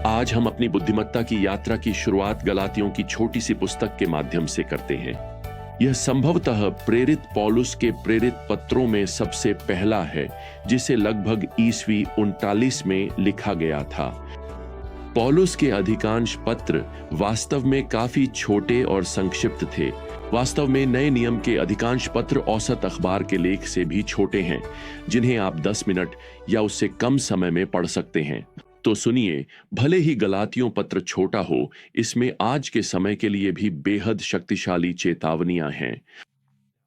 आज हम अपनी बुद्धिमत्ता की यात्रा की शुरुआत गलातियों की छोटी सी पुस्तक के माध्यम से करते हैं। यह संभवतः प्रेरित पौलुस के प्रेरित पत्रों में सबसे पहला है, जिसे लगभग ईस्वी 39 में लिखा गया था। पौलुस के अधिकांश पत्र वास्तव में काफी छोटे और संक्षिप्त थे। वास्तव में नए नियम के अधिकांश पत्र औसत अखबार के लेख से भी छोटे हैं, जिन्हें आप 10 मिनट या उससे कम समय में पढ़ सकते हैं। तो सुनिए, भले ही गलातियों पत्र छोटा हो, इसमें आज के समय के लिए भी बेहद शक्तिशाली चेतावनियां हैं।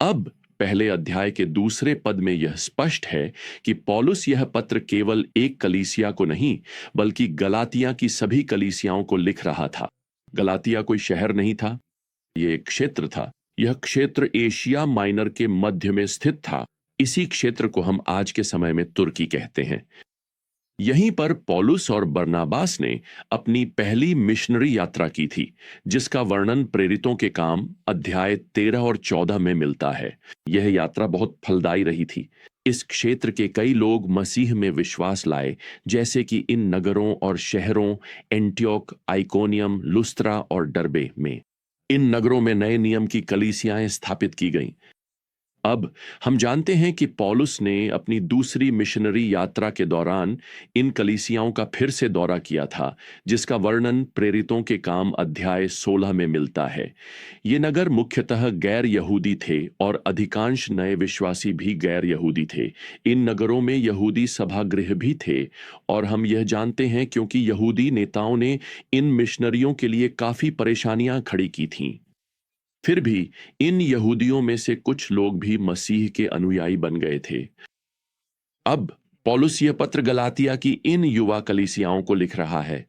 अब पहले अध्याय के दूसरे पद में यह स्पष्ट है कि पौलुस यह पत्र केवल एक कलीसिया को नहीं, बल्कि गलातिया की सभी कलीसियाओं को लिख रहा था। गलातिया कोई शहर नहीं था, यह एक क्षेत्र था। यह क्षेत्र एशिया माइनर के मध्य में स्थित था। इसी क्षेत्र को हम आज के समय में तुर्की कहते हैं। यहीं पर पौलुस और बरनाबास ने अपनी पहली मिशनरी यात्रा की थी, जिसका वर्णन प्रेरितों के काम अध्याय 13 और 14 में मिलता है। यह यात्रा बहुत फलदायी रही थी। इस क्षेत्र के कई लोग मसीह में विश्वास लाए, जैसे कि इन नगरों और शहरों एंटियोक, आइकोनियम, लुस्त्रा और डर्बे में। इन नगरों में नए नियम की कलीसियाएं स्थापित की गईं। अब हम जानते हैं कि पौलुस ने अपनी दूसरी मिशनरी यात्रा के दौरान इन कलीसियाओं का फिर से दौरा किया था, जिसका वर्णन प्रेरितों के काम अध्याय 16 में मिलता है। ये नगर मुख्यतः गैर यहूदी थे और अधिकांश नए विश्वासी भी गैर यहूदी थे। इन नगरों में यहूदी सभागृह भी थे, और हम यह जानते हैं क्योंकि यहूदी नेताओं ने इन मिशनरियों के लिए काफी परेशानियां खड़ी की थीं। फिर भी इन यहूदियों में से कुछ लोग भी मसीह के अनुयायी बन गए थे। अब पौलुस यह पत्र गलातिया की इन युवा कलीसियाओं को लिख रहा है।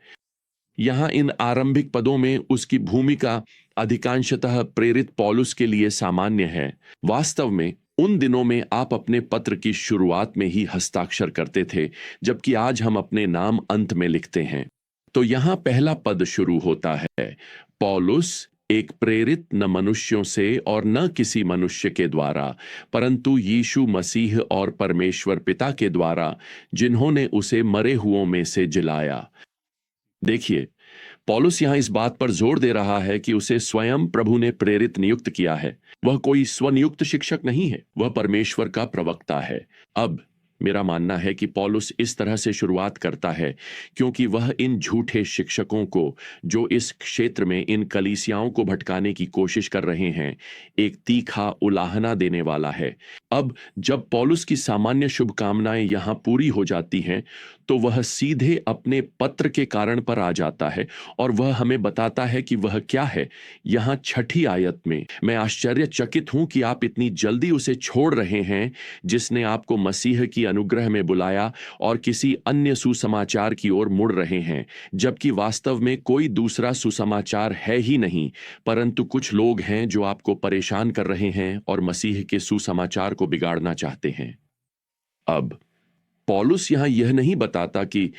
यहां इन आरंभिक पदों में उसकी भूमिका अधिकांशतः प्रेरित पौलुस के लिए सामान्य है। वास्तव में उन दिनों में आप अपने पत्र की शुरुआत में ही हस्ताक्षर करते थे, जबकि आज हम अपने नाम अंत में लिखते हैं। तो यहां पहला पद शुरू होता है, पौलुस एक प्रेरित न मनुष्यों से और न किसी मनुष्य के द्वारा, परंतु यीशु मसीह और परमेश्वर पिता के द्वारा, जिन्होंने उसे मरे हुओं में से जिलाया। देखिए, पौलुस यहां इस बात पर जोर दे रहा है कि उसे स्वयं प्रभु ने प्रेरित नियुक्त किया है। वह कोई स्वनियुक्त शिक्षक नहीं है, वह परमेश्वर का प्रवक्ता है। अब मेरा मानना है कि पौलुस इस तरह से शुरुआत करता है क्योंकि वह इन झूठे शिक्षकों को, जो इस क्षेत्र में इन कलीसियाओं को भटकाने की कोशिश कर रहे हैं, एक तीखा उलाहना देने वाला है। अब जब पौलुस की सामान्य शुभकामनाएं यहां पूरी हो जाती हैं, तो वह सीधे अपने पत्र के कारण पर आ जाता है और वह हमें बताता है कि वह क्या है। यहां 6 आयत में, मैं आश्चर्यचकित हूं कि आप इतनी जल्दी उसे छोड़ रहे हैं जिसने आपको मसीह की अनुग्रह में बुलाया, और किसी अन्य सुसमाचार की ओर मुड़ रहे हैं, जबकि वास्तव में कोई दूसरा सुसमाचार है ही नहीं, परंतु कुछ लोग हैं जो आपको परेशान कर रहे हैं और मसीह के सुसमाचार को बिगाड़ना चाहते हैं। अब पौलुस यहां यह नहीं बताता कि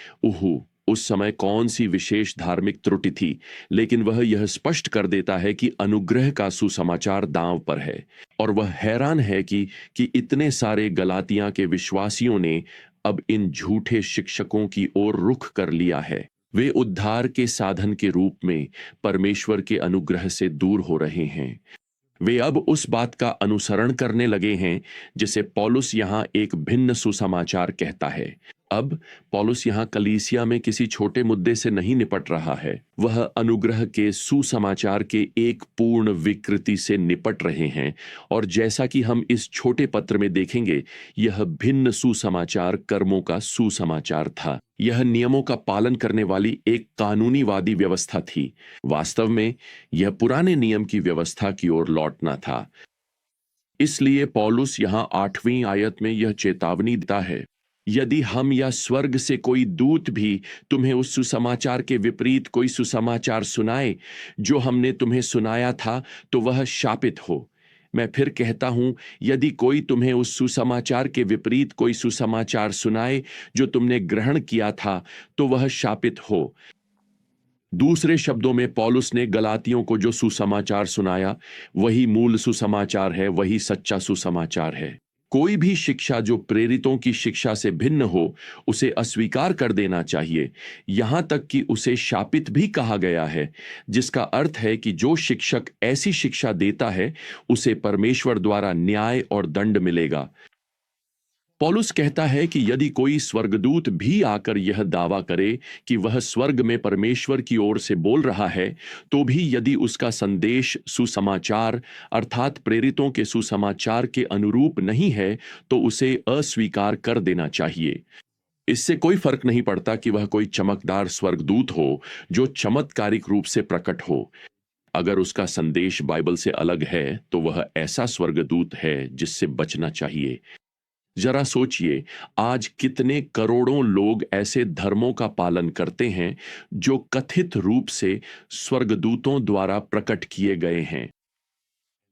उस समय कौन सी विशेष धार्मिक त्रुटि थी, लेकिन वह यह स्पष्ट कर देता है कि अनुग्रह का सुसमाचार दांव पर है। और वह हैरान है कि इतने सारे गलातिया के विश्वासियों ने अब इन झूठे शिक्षकों की ओर रुख कर लिया है। वे उद्धार के साधन के रूप में परमेश्वर के अनुग्रह से दूर हो रहे हैं। वे अब उस बात का अनुसरण करने लगे हैं जिसे पौलुस यहां एक भिन्न सुसमाचार कहता है। अब पौलुस यहां कलीसिया में किसी छोटे मुद्दे से नहीं निपट रहा है, वह अनुग्रह के सुसमाचार के एक पूर्ण विकृति से निपट रहे हैं। और जैसा कि हम इस छोटे पत्र में देखेंगे, यह भिन्न सुसमाचार कर्मों का सुसमाचार था। यह नियमों का पालन करने वाली एक कानूनीवादी व्यवस्था थी। वास्तव में यह पुराने नियम की व्यवस्था की ओर लौटना था। इसलिए पौलुस यहां 8वीं आयत में यह चेतावनी देता है, यदि हम या स्वर्ग से कोई दूत भी तुम्हें उस सुसमाचार के विपरीत कोई सुसमाचार सुनाए जो हमने तुम्हें सुनाया था, तो वह शापित हो। मैं फिर कहता हूं, यदि कोई तुम्हें उस सुसमाचार के विपरीत कोई सुसमाचार सुनाए जो तुमने ग्रहण किया था, तो वह शापित हो। दूसरे शब्दों में पौलुस ने गलातियों को जो सुसमाचार सुनाया, वही मूल सुसमाचार है, वही सच्चा सुसमाचार है। कोई भी शिक्षा जो प्रेरितों की शिक्षा से भिन्न हो उसे अस्वीकार कर देना चाहिए, यहां तक कि उसे शापित भी कहा गया है, जिसका अर्थ है कि जो शिक्षक ऐसी शिक्षा देता है उसे परमेश्वर द्वारा न्याय और दंड मिलेगा। पौलुस कहता है कि यदि कोई स्वर्गदूत भी आकर यह दावा करे कि वह स्वर्ग में परमेश्वर की ओर से बोल रहा है, तो भी यदि उसका संदेश सुसमाचार अर्थात प्रेरितों के सुसमाचार के अनुरूप नहीं है, तो उसे अस्वीकार कर देना चाहिए। इससे कोई फर्क नहीं पड़ता कि वह कोई चमकदार स्वर्गदूत हो जो चमत्कारिक रूप से प्रकट हो। अगर उसका संदेश बाइबल से अलग है, तो वह ऐसा स्वर्गदूत है जिससे बचना चाहिए। जरा सोचिए, आज कितने करोड़ों लोग ऐसे धर्मों का पालन करते हैं जो कथित रूप से स्वर्गदूतों द्वारा प्रकट किए गए हैं।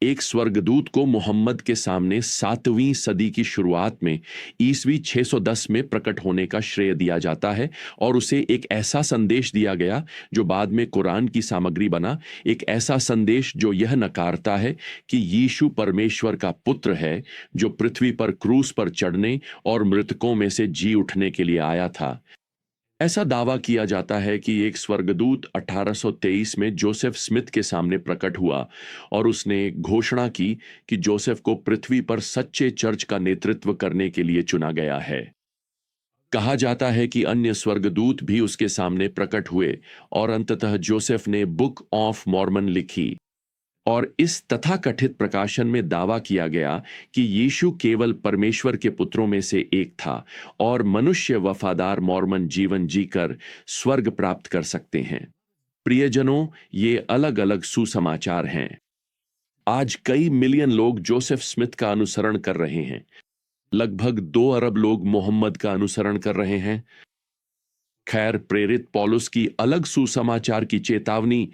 एक स्वर्गदूत को मोहम्मद के सामने 7वीं सदी की शुरुआत में ईसवी 610 में प्रकट होने का श्रेय दिया जाता है और उसे एक ऐसा संदेश दिया गया जो बाद में कुरान की सामग्री बना, एक ऐसा संदेश जो यह नकारता है कि यीशु परमेश्वर का पुत्र है, जो पृथ्वी पर क्रूस पर चढ़ने और मृतकों में से जी उठने के लिए आया था। ऐसा दावा किया जाता है कि एक स्वर्गदूत 1823 में जोसेफ स्मिथ के सामने प्रकट हुआ और उसने घोषणा की कि जोसेफ को पृथ्वी पर सच्चे चर्च का नेतृत्व करने के लिए चुना गया है। कहा जाता है कि अन्य स्वर्गदूत भी उसके सामने प्रकट हुए और अंततः जोसेफ ने बुक ऑफ मॉर्मन लिखी और इस तथाकथित प्रकाशन में दावा किया गया कि यीशु केवल परमेश्वर के पुत्रों में से एक था और मनुष्य वफादार मॉर्मन जीवन जीकर स्वर्ग प्राप्त कर सकते हैं। प्रियजनों, ये अलग अलग सुसमाचार हैं। आज कई मिलियन लोग जोसेफ स्मिथ का अनुसरण कर रहे हैं। लगभग 2 अरब लोग मोहम्मद का अनुसरण कर रहे हैं। खैर, प्रेरित पौलुस की अलग सुसमाचार की चेतावनी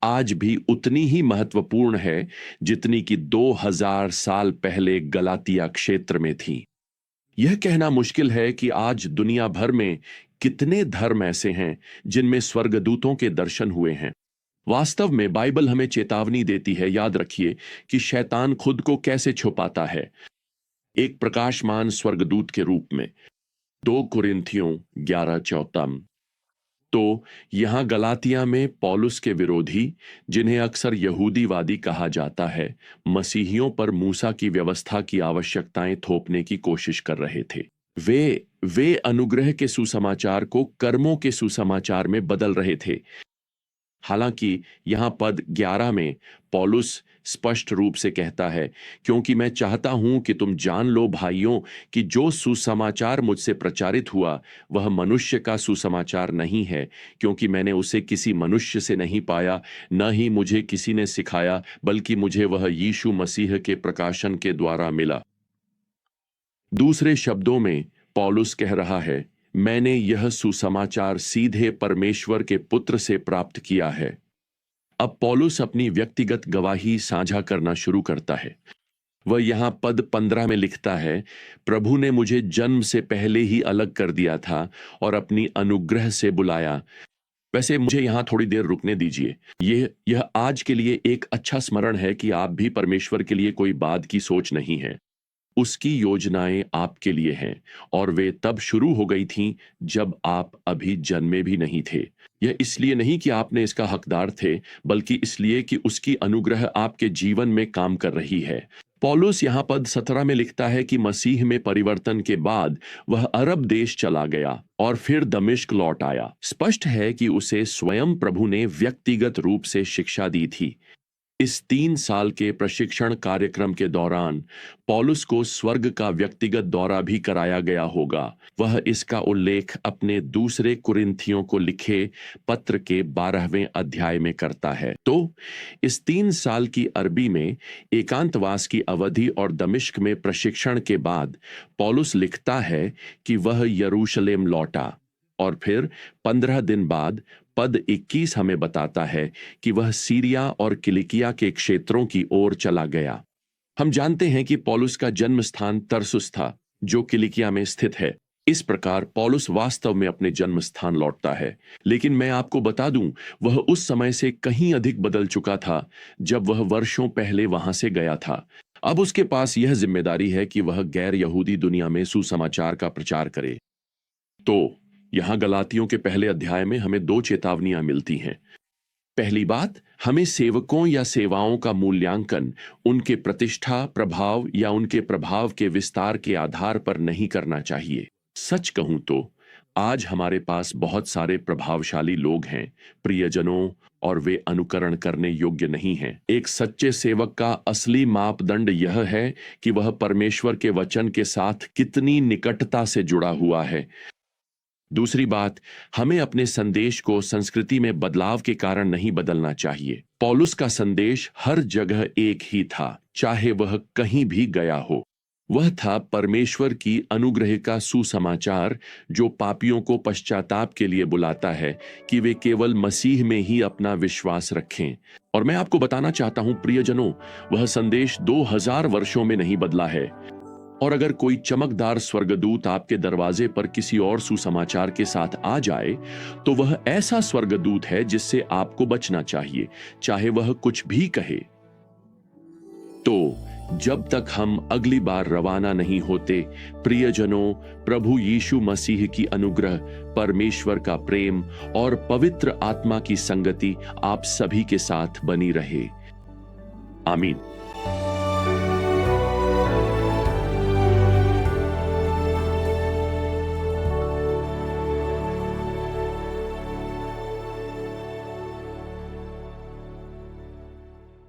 आज भी उतनी ही महत्वपूर्ण है जितनी कि 2000 साल पहले गलातिया क्षेत्र में थी। यह कहना मुश्किल है कि आज दुनिया भर में कितने धर्म ऐसे हैं जिनमें स्वर्गदूतों के दर्शन हुए हैं। वास्तव में बाइबल हमें चेतावनी देती है, याद रखिए, कि शैतान खुद को कैसे छुपाता है। एक प्रकाशमान स्वर्गदूत के रूप में। 2 कुरिन्थियों 11:14। तो यहां गलातिया में पौलुस के विरोधी, जिन्हें अक्सर यहूदीवादी कहा जाता है, मसीहियों पर मूसा की व्यवस्था की आवश्यकताएं थोपने की कोशिश कर रहे थे। वे अनुग्रह के सुसमाचार को कर्मों के सुसमाचार में बदल रहे थे। हालांकि यहां पद 11 में पौलुस स्पष्ट रूप से कहता है, क्योंकि मैं चाहता हूं कि तुम जान लो भाइयों कि जो सुसमाचार मुझसे प्रचारित हुआ वह मनुष्य का सुसमाचार नहीं है, क्योंकि मैंने उसे किसी मनुष्य से नहीं पाया, न ही मुझे किसी ने सिखाया, बल्कि मुझे वह यीशु मसीह के प्रकाशन के द्वारा मिला। दूसरे शब्दों में पौलुस कह रहा है, मैंने यह सुसमाचार सीधे परमेश्वर के पुत्र से प्राप्त किया है। अब पौलुस अपनी व्यक्तिगत गवाही साझा करना शुरू करता है। वह यहां पद 15 में लिखता है, प्रभु ने मुझे जन्म से पहले ही अलग कर दिया था और अपनी अनुग्रह से बुलाया। वैसे मुझे यहां थोड़ी देर रुकने दीजिए। यह आज के लिए एक अच्छा स्मरण है कि आप भी परमेश्वर के लिए कोई बाद की सोच नहीं है। उसकी योजनाएं आपके लिए हैं और वे तब शुरू हो गई थीं जब आप अभी जन्मे भी नहीं थे। यह इसलिए नहीं कि आपने इसका हकदार थे, बल्कि इसलिए कि उसकी अनुग्रह आपके जीवन में काम कर रही है। पौलुस यहां पद 17 में लिखता है कि मसीह में परिवर्तन के बाद वह अरब देश चला गया और फिर दमिश्क लौट आया। स्पष्ट है कि उसे स्वयं प्रभु ने व्यक्तिगत रूप से शिक्षा दी थी। इस 3 साल के प्रशिक्षण कार्यक्रम के दौरान पौलुस को स्वर्ग का व्यक्तिगत दौरा भी कराया गया होगा। वह इसका उल्लेख अपने दूसरे कुरिन्थियों को लिखे पत्र के 12वें अध्याय में करता है। तो इस 3 साल की अरबी में एकांतवास की अवधि और दमिश्क में प्रशिक्षण के बाद पौलुस लिखता है कि वह यरूशलेम लौटा और फिर 15 दिन बाद पद 21 हमें बताता है कि वह सीरिया और किलिकिया के क्षेत्रों की ओर चला गया। हम जानते हैं कि पौलुस का जन्म स्थान तरसुस था, जो किलिकिया में स्थित है। इस प्रकार पौलुस वास्तव में अपने जन्म स्थान लौटता है। लेकिन मैं आपको बता दूं, वह उस समय से कहीं अधिक बदल चुका था जब वह वर्षों पहले वहां से गया था। अब उसके पास यह जिम्मेदारी है कि वह गैर यहूदी दुनिया में सुसमाचार का प्रचार करे। तो यहां गलातियों के पहले अध्याय में हमें दो चेतावनियां मिलती हैं। पहली बात, हमें सेवकों या सेवाओं का मूल्यांकन उनके प्रतिष्ठा, प्रभाव या उनके प्रभाव के विस्तार के आधार पर नहीं करना चाहिए। सच कहूं तो आज हमारे पास बहुत सारे प्रभावशाली लोग हैं, प्रियजनों, और वे अनुकरण करने योग्य नहीं हैं। एक सच्चे सेवक का असली मापदंड यह है कि वह परमेश्वर के वचन के साथ कितनी निकटता से जुड़ा हुआ है। दूसरी बात, हमें अपने संदेश को संस्कृति में बदलाव के कारण नहीं बदलना चाहिए। पौलुस का संदेश हर जगह एक ही था, चाहे वह कहीं भी गया हो। वह था परमेश्वर की अनुग्रह का सुसमाचार, जो पापियों को पश्चाताप के लिए बुलाता है कि वे केवल मसीह में ही अपना विश्वास रखें। और मैं आपको बताना चाहता हूं प्रियजनों, वह संदेश 2000 वर्षों में नहीं बदला है। और अगर कोई चमकदार स्वर्गदूत आपके दरवाजे पर किसी और सुसमाचार के साथ आ जाए, तो वह ऐसा स्वर्गदूत है जिससे आपको बचना चाहिए, चाहे वह कुछ भी कहे। तो जब तक हम अगली बार रवाना नहीं होते, प्रियजनों, प्रभु यीशु मसीह की अनुग्रह, परमेश्वर का प्रेम और पवित्र आत्मा की संगति आप सभी के साथ बनी रहे। आमीन।